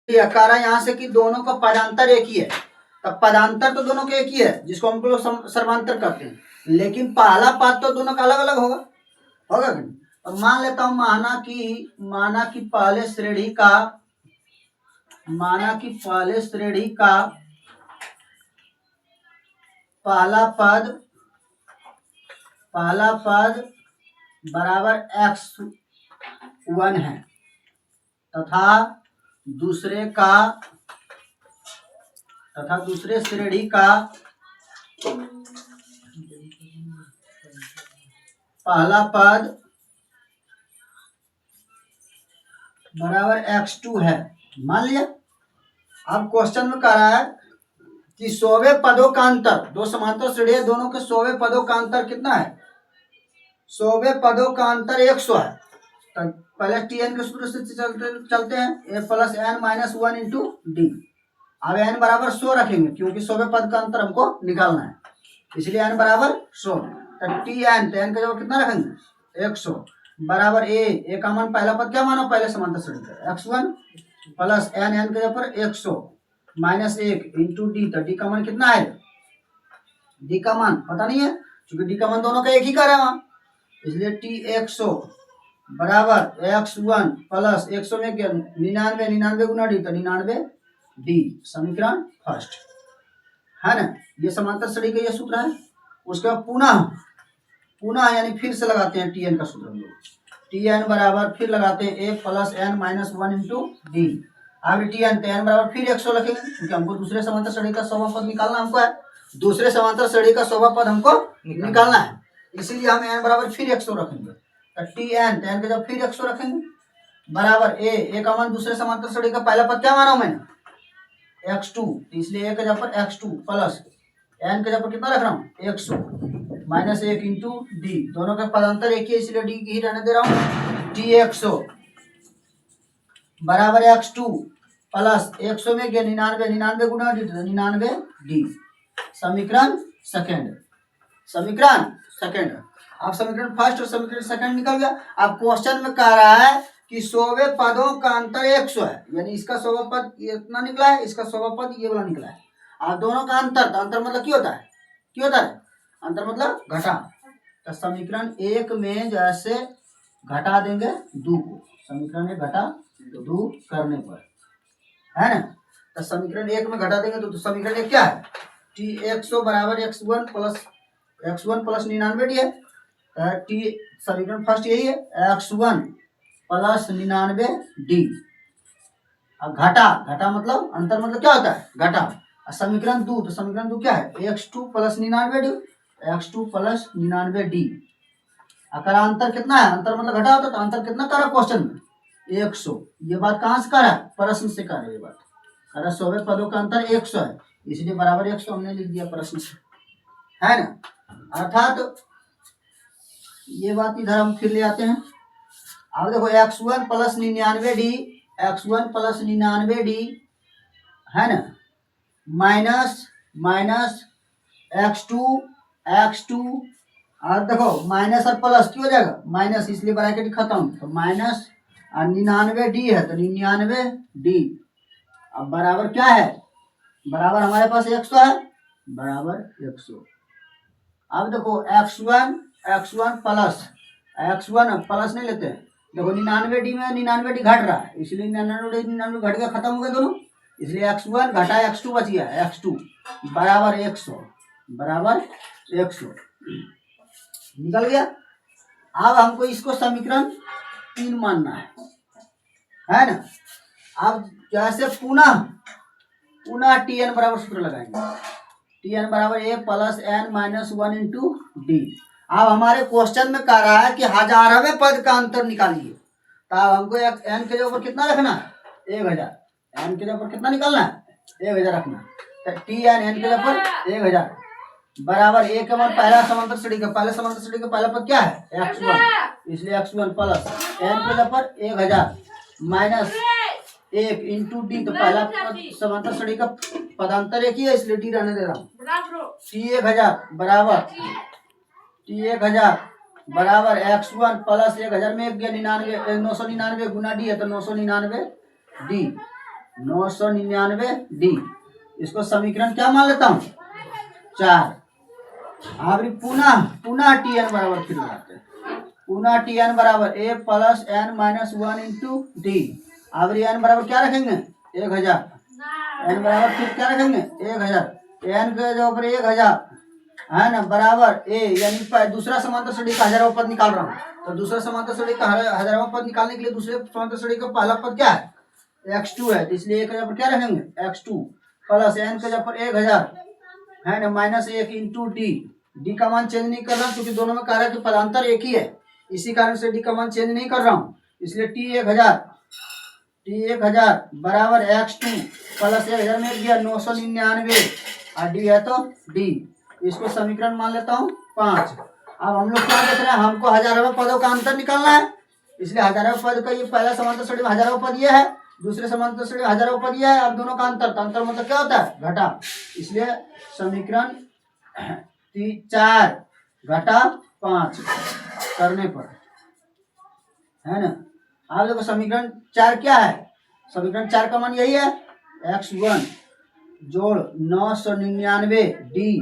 कारण यहाँ से कि दोनों का पदांतर एक ही है, तब पदांतर तो दोनों के एक ही है जिसको हम लोग सर्वांतर कहते हैं, लेकिन पहला पद तो दोनों का अलग अलग होगा कि नहीं। और मान लेता हूं माना कि पहले श्रेणी का पहला पद बराबर x1 है तथा दूसरे श्रेणी का पहला पद बराबर x2 है। मान लिया। अब क्वेश्चन में कह रहा है कि 100वें पदों का अंतर, दो समांतर श्रेणी है, दोनों के 100वें पदों का अंतर कितना है? 100वें पदों का अंतर 100 है। तो पहले tn के सूत्र से चलते हैं, a plus n minus 1 into d. अब n बराबर 100 रखेंगे क्योंकि 100वें पद का अंतर हमको निकालना है, इसलिए n बराबर 100। तो tn का जवाब कितना रखेंगे? 100 बराबर a का मान पहला पद क्या मानो? पहले समांतर श्रेणी का x1 प्लस n के जगह पर 100 माइनस 1 इंटू डी। तो डी का मान कितना है? डी का मान पता नहीं है क्योंकि डी का मान दोनों का एक ही कर रहा है वहां, इसलिए टी 100 बराबर x1 प्लस 100 में 99 गुना डी, तो 99 डी। समीकरण फर्स्ट है ना। ये समांतर श्रेणी का ये सूत्र है। उसके बाद पुनः यानी फिर से लगाते हैं टी एन का सूत्र हम लोग। टी एन बराबर फिर लगाते हैं a plus n minus 1 into d. अब टी एन बराबर फिर 100 रखेंगे क्योंकि हमको दूसरे समांतर श्रेणी का 100वां पद निकालना हमको है। दूसरे समांतर श्रेणी का 100वां पद हमको निकालना है, इसीलिए हम एन बराबर फिर 100 रखेंगे। तो टी एन के जब फिर 100 रखेंगे बराबर ए का मान दूसरे समांतर श्रेणी का पहला पद क्या माना मैंने? x2, इसलिए ए के जगह पर x2 प्लस एन के जगह पर कितना रख रहा हूँ? 100 माइनस 1 इंटू डी। दोनों का पदांतर एक ही है इसलिए डी ही रहने दे रहा हूँ। टी 100 बराबर x2 प्लस 100 में 99 गुना डी, 99 डी। समीकरण सेकंड। अब समीकरण फर्स्ट और समीकरण सेकंड निकल गया। अब क्वेश्चन में कह रहा है कि 100वें पदों का अंतर 100 है, यानी इसका 100वां पद इतना निकला है, इसका 100वां पद ये वाला निकला है। और दोनों का अंतर मतलब क्या होता है? अंतर मतलब घटा। तो समीकरण 1 में जैसे घटा देंगे 2 को, समीकरण में घटा 2 करने पर, है ना। तो समीकरण 1 में घटा देंगे तो समीकरण 1 क्या है? टी 100 बराबर x1 प्लस 99 डी है। टी समीकरण फर्स्ट यही है, x1 प्लस 99 डी। अब घटा मतलब अंतर मतलब क्या होता है? घटा। समीकरण 2, तो समीकरण 2 क्या है? x2 plus 99 D, x2 plus 99 D. अगर अंतर कितना है? अंतर मतलब घटा होता, तो अंतर कितना करा क्वेश्चन में? 100। ये बात कहाँ से करा? प्रश्न से करा ये बात। करा 100वें पदों का अंतर 100 है, इसलिए बराबर 100 हमने लिख दिया प्रश्न से, है ना। अर्थात ये बात इधर हम फिर ले आते हैं। अब देखो x1 plus 99 D, x1 plus 99 D, है ना, माइनस x2 और देखो माइनस और प्लस क्यों हो जाएगा? माइनस, इसलिए ब्रैकेट खत्म, तो माइनस 99 डी है तो 99 डी। अब बराबर क्या है? बराबर हमारे पास 100 है, बराबर 100। अब देखो x1 प्लस नहीं लेते हैं, देखो 99 डी में 99 डी घट रहा है, इसलिए 99 घट गया, खत्म हो गया दोनों, इसलिए x1 घटा x2 बच गया, x2 बराबर 100 निकल गया। अब हमको इसको समीकरण 3 मानना है ना। अब जैसे पुनः टी एन बराबर सूत्र लगाएंगे, टी एन बराबर a plus n minus 1 into d. अब हमारे क्वेश्चन में कह रहा है कि 1000वें पद का अंतर निकालिए, तो अब हमको एन के ऊपर कितना रखना है? 1000। एन के ऊपर कितना निकालना है? 1000 रखना। तो टी एन के ऊपर 1000 बराबर ए के मान पहला समांतर श्रेणी का पहला पद क्या है? x1, इसलिए x1 प्लस एन के ऊपर 1000 माइनस 1 इंटू डी। तो पहला समांतर श्रेणी का पदांतर एक ही है, इसलिए डी रहने दे रहा हूँ। टी 1000 बराबर x1 प्लस 1000 में 999 गुना डी है तो 999 डी। 999D। इसको समीकरण क्या मान लेता हूँ, 4। अब पुनः पुनः टी एन बराबर फिर लगाते हैं, पुनः टी एन बराबर a plus n minus 1 into d. अब एन बराबर क्या रखेंगे, 1000। एन बराबर फिर क्या रखेंगे, 1000। एन के जगह पर 1000 है ना, बराबर ए, यानी दूसरा समांतर श्रेणी का 1000वां पद निकाल रहा हूँ। तो दूसरा समांतर श्रेणी का 1000वां पद निकालने के लिए दूसरे समांतर श्रेणी का पहला पद क्या है, x2 है। तो इसलिए 1 के जगह पर क्या रखेंगे, x2 प्लस n के जगह पर 1000 है ना, माइनस 1 इंटू डी का मान चेंज नहीं कर रहा हूँ क्योंकि दोनों में कार्य के पदांतर एक ही है, इसी कारण से डी का मान चेंज नहीं कर रहा हूँ। इसलिए टी 1000 बराबर x2 प्लस 1000 में दिया 999 और डी है तो डी। इसको समीकरण मान लेता हूँ 5। अब हम लोग क्या देख रहे हैं, हमको 1000वें पदों का अंतर निकालना है। इसलिए 1000वें पद का ये पहला समांतर श्रेणी में 1000वां पद ये है, दूसरे समांतर श्रेणी में 1000वां पद ये है। अब दोनों का अंतर, तो अंतर मतलब क्या होता है, घटा। इसलिए समीकरण 4 घटा 5 करने पर है ना। आप देखो समीकरण 4 क्या है, समीकरण 4 का मान यही है, x1 जोड़ 999D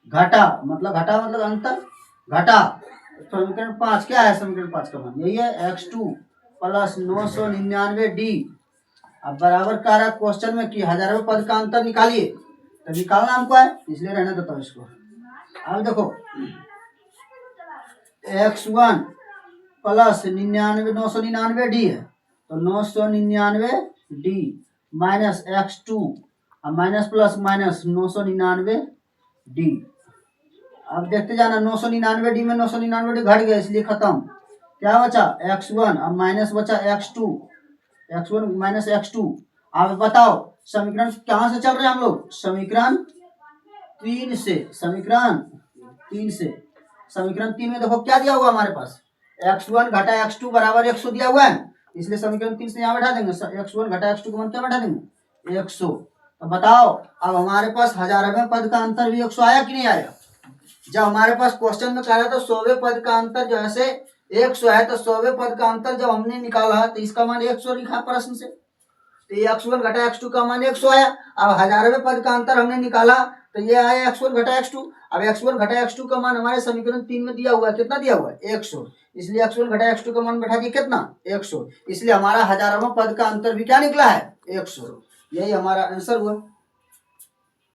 घटा मतलब अंतर घटा समीकरण 5 क्या है, समीकरण 5 का मान यही है, x2 प्लस 999D। अब बराबर कह रहा है क्वेश्चन में कि 1000वें पद का अंतर निकालिए, तो निकालना हमको है, इसलिए रहने देता हूँ इसको। अब देखो x1 प्लस 999D है, तो 999D minus x2 minus plus minus 999D। अब देखते जाना, 999D में 999D घट गया इसलिए खत्म। क्या बचा, x1 अब माइनस बचा x1 माइनस x2। अब बताओ समीकरण कहाँ से चल रहे हैं हम लोग, समीकरण 3 से। समीकरण 3 में देखो क्या दिया हुआ हमारे पास, x1 घटा x2 बराबर 100 दिया हुआ है। इसलिए समीकरण 3 से यहाँ बैठा देंगे, x1 घटा x2 का मान क्या बैठा देंगे, 100। तो बताओ अब हमारे पास 1000वें पद का अंतर भी 100 आया कि नहीं आया। जब हमारे पास क्वेश्चन में कहा था तो 100वें पद का अंतर जैसे 100 है, तो 100वें पद का अंतर जब हमने निकाला तो इसका मान 100 लिखा प्रश्न से, तो ये x1 घटा x2 का मान 100 आया। अब 1000वें पद का अंतर हमने निकाला तो ये आया x1 घटा x2। अब x1 घटा x2 का मान हमारे समीकरण 3 में दिया हुआ है, कितना दिया हुआ है, 100। इसलिए x1 घटा x2 का मान बैठा दिया कितना, 100। इसलिए हमारा 1000वां पद का अंतर भी क्या निकला है, 100। यही हमारा आंसर हुआ।